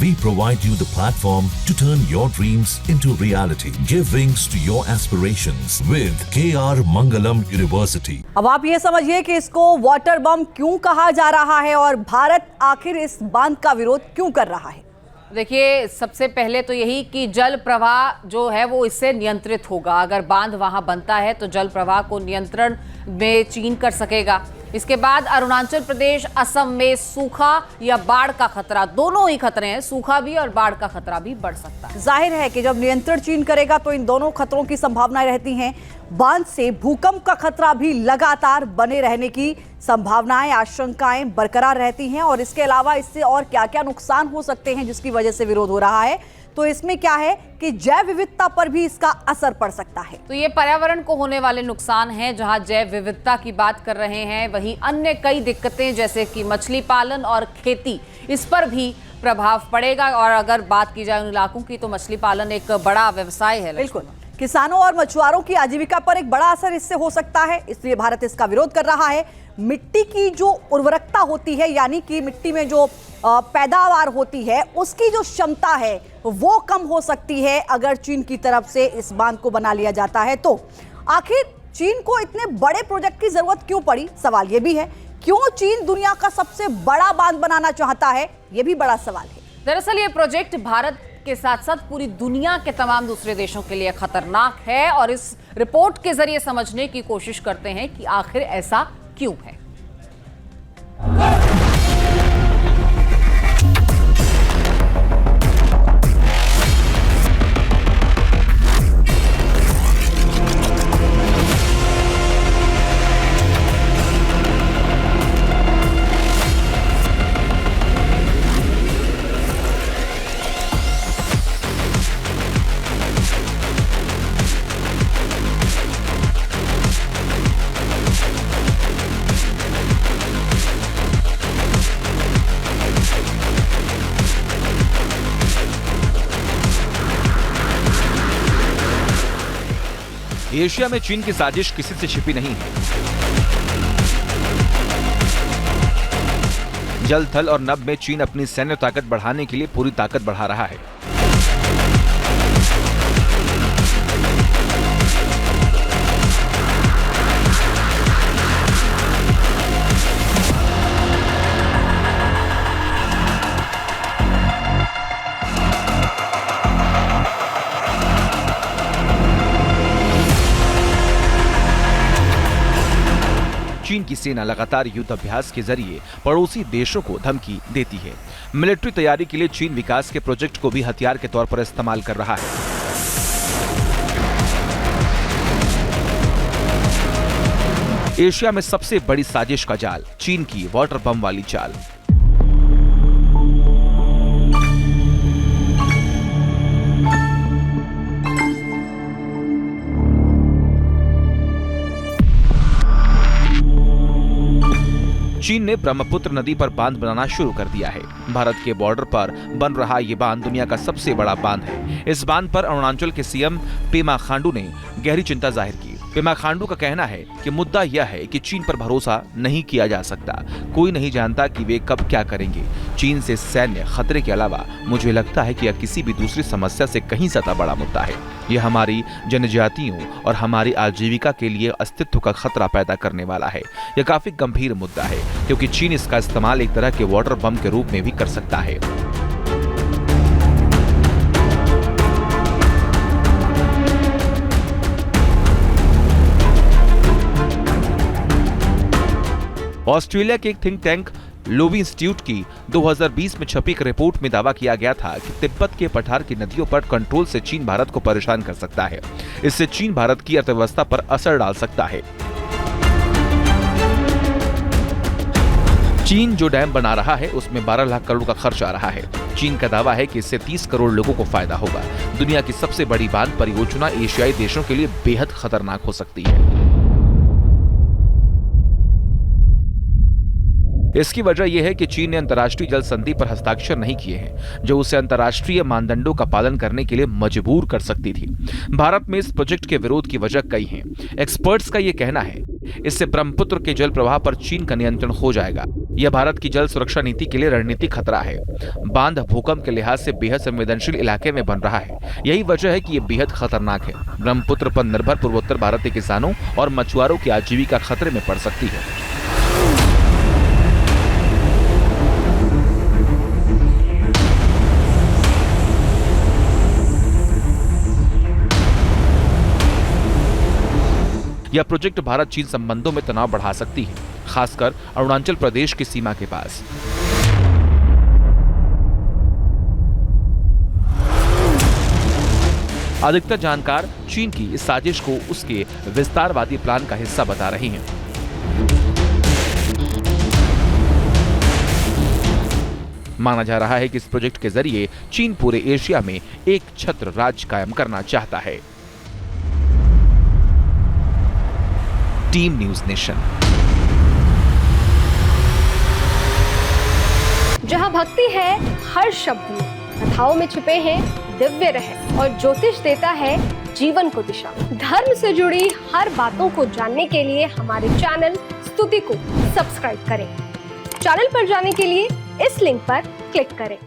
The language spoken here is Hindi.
We provide you the platform to turn your dreams into reality. Give wings to your aspirations with KR Mangalam University. अब आप ये समझिए कि इसको वाटर बम क्यों कहा जा रहा है और भारत आखिर इस बांध का विरोध क्यों कर रहा है। देखिए, सबसे पहले तो यही कि जल प्रवाह जो है वो इससे नियंत्रित होगा। अगर बांध वहां बनता है तो जल प्रवाह को नियंत्रण में चीन कर सकेगा। इसके बाद अरुणाचल प्रदेश, असम में सूखा या बाढ़ का खतरा, दोनों ही खतरे हैं, सूखा भी और बाढ़ का खतरा भी बढ़ सकता है। जाहिर है कि जब नियंत्रण चीन करेगा तो इन दोनों खतरों की संभावनाएं रहती हैं। बांध से भूकंप का खतरा भी लगातार बने रहने की संभावनाएं, आशंकाएं बरकरार रहती हैं। और इसके अलावा इससे और क्या क्या नुकसान हो सकते हैं जिसकी वजह से विरोध हो रहा है, तो इसमें क्या है कि जैव विविधता पर भी इसका असर पड़ सकता है। तो ये पर्यावरण को होने वाले नुकसान हैं। जहां जैव विविधता की बात कर रहे हैं, वहीं अन्य कई दिक्कतें जैसे कि मछली पालन और खेती, इस पर भी प्रभाव पड़ेगा। और अगर बात की जाए उन इलाकों की तो मछली पालन एक बड़ा व्यवसाय है। बिल्कुल, किसानों और मछुआरों की आजीविका पर एक बड़ा असर इससे हो सकता है, इसलिए भारत इसका विरोध कर रहा है। मिट्टी की जो उर्वरकता होती है, यानी कि मिट्टी में जो पैदावार होती है, उसकी जो क्षमता है वो कम हो सकती है अगर चीन की तरफ से इस बांध को बना लिया जाता है। तो आखिर चीन को इतने बड़े प्रोजेक्ट की जरूरत क्यों पड़ी, सवाल ये भी है। क्यों चीन दुनिया का सबसे बड़ा बांध बनाना चाहता है, ये भी बड़ा सवाल है। दरअसल ये प्रोजेक्ट भारत के साथ साथ पूरी दुनिया के तमाम दूसरे देशों के लिए खतरनाक है और इस रिपोर्ट के जरिए समझने की कोशिश करते हैं कि आखिर ऐसा क्यों है। एशिया में चीन की साजिश किसी से छिपी नहीं है। जल, थल और नभ में चीन अपनी सैन्य ताकत बढ़ाने के लिए पूरी ताकत बढ़ा रहा है। चीन की सेना लगातार युद्ध अभ्यास के जरिए पड़ोसी देशों को धमकी देती है। मिलिट्री तैयारी के लिए चीन विकास के प्रोजेक्ट को भी हथियार के तौर पर इस्तेमाल कर रहा है। एशिया में सबसे बड़ी साजिश का जाल, चीन की वाटर बम वाली चाल। चीन ने ब्रह्मपुत्र नदी पर बांध बनाना शुरू कर दिया है। भारत के बॉर्डर पर बन रहा ये बांध दुनिया का सबसे बड़ा बांध है। इस बांध पर अरुणाचल के सीएम पेमा खांडू ने गहरी चिंता जाहिर की। पेमा खांडू का कहना है कि मुद्दा यह है कि चीन पर भरोसा नहीं किया जा सकता। कोई नहीं जानता कि वे कब क्या करेंगे। चीन से सैन्य खतरे के अलावा मुझे लगता है कि यह किसी भी दूसरी समस्या से कहीं ज्यादा बड़ा मुद्दा है। यह हमारी जनजातियों और हमारी आजीविका के लिए अस्तित्व का खतरा पैदा करने वाला है। यह काफी गंभीर मुद्दा है क्योंकि चीन इसका इस्तेमाल एक तरह के वाटर बम के रूप में भी कर सकता है। ऑस्ट्रेलिया के एक थिंक टैंक लोवी इंस्टीट्यूट की 2020 में छपी एक रिपोर्ट में दावा किया गया था कि तिब्बत के पठार की नदियों पर कंट्रोल से चीन भारत को परेशान कर सकता है। इससे चीन भारत की अर्थव्यवस्था पर असर डाल सकता है। चीन जो डैम बना रहा है उसमें 12 लाख करोड़ का खर्च आ रहा है। चीन का दावा है कि इससे 30 करोड़ लोगों को फायदा होगा। दुनिया की सबसे बड़ी बांध परियोजना एशियाई देशों के लिए बेहद खतरनाक हो सकती है। इसकी वजह यह है कि चीन ने अंतर्राष्ट्रीय जल संधि पर हस्ताक्षर नहीं किए हैं, जो उसे अंतर्राष्ट्रीय मानदंडों का पालन करने के लिए मजबूर कर सकती थी। भारत में इस प्रोजेक्ट के विरोध की वजह कई हैं। एक्सपर्ट्स का यह कहना है, इससे ब्रह्मपुत्र के जल प्रवाह पर चीन का नियंत्रण हो जाएगा। यह भारत की जल सुरक्षा नीति के लिए रणनीतिक खतरा है। बांध भूकंप के लिहाज से बेहद संवेदनशील इलाके में बन रहा है। यही वजह है कि यह बेहद खतरनाक है। ब्रह्मपुत्र पर निर्भर पूर्वोत्तर भारत के किसानों और मछुआरों की आजीविका खतरे में पड़ सकती है। यह प्रोजेक्ट भारत चीन संबंधों में तनाव बढ़ा सकती है, खासकर अरुणाचल प्रदेश की सीमा के पास। अधिकतर जानकार चीन की इस साजिश को उसके विस्तारवादी प्लान का हिस्सा बता रहे हैं। माना जा रहा है कि इस प्रोजेक्ट के जरिए चीन पूरे एशिया में एक छत्र राज्य कायम करना चाहता है। Team news nation. जहां भक्ति है हर शब्द में, कथाओं में छुपे हैं दिव्य रहस्य और ज्योतिष देता है जीवन को दिशा। धर्म से जुड़ी हर बातों को जानने के लिए हमारे चैनल स्तुति को सब्सक्राइब करें। चैनल पर जाने के लिए इस लिंक पर क्लिक करें।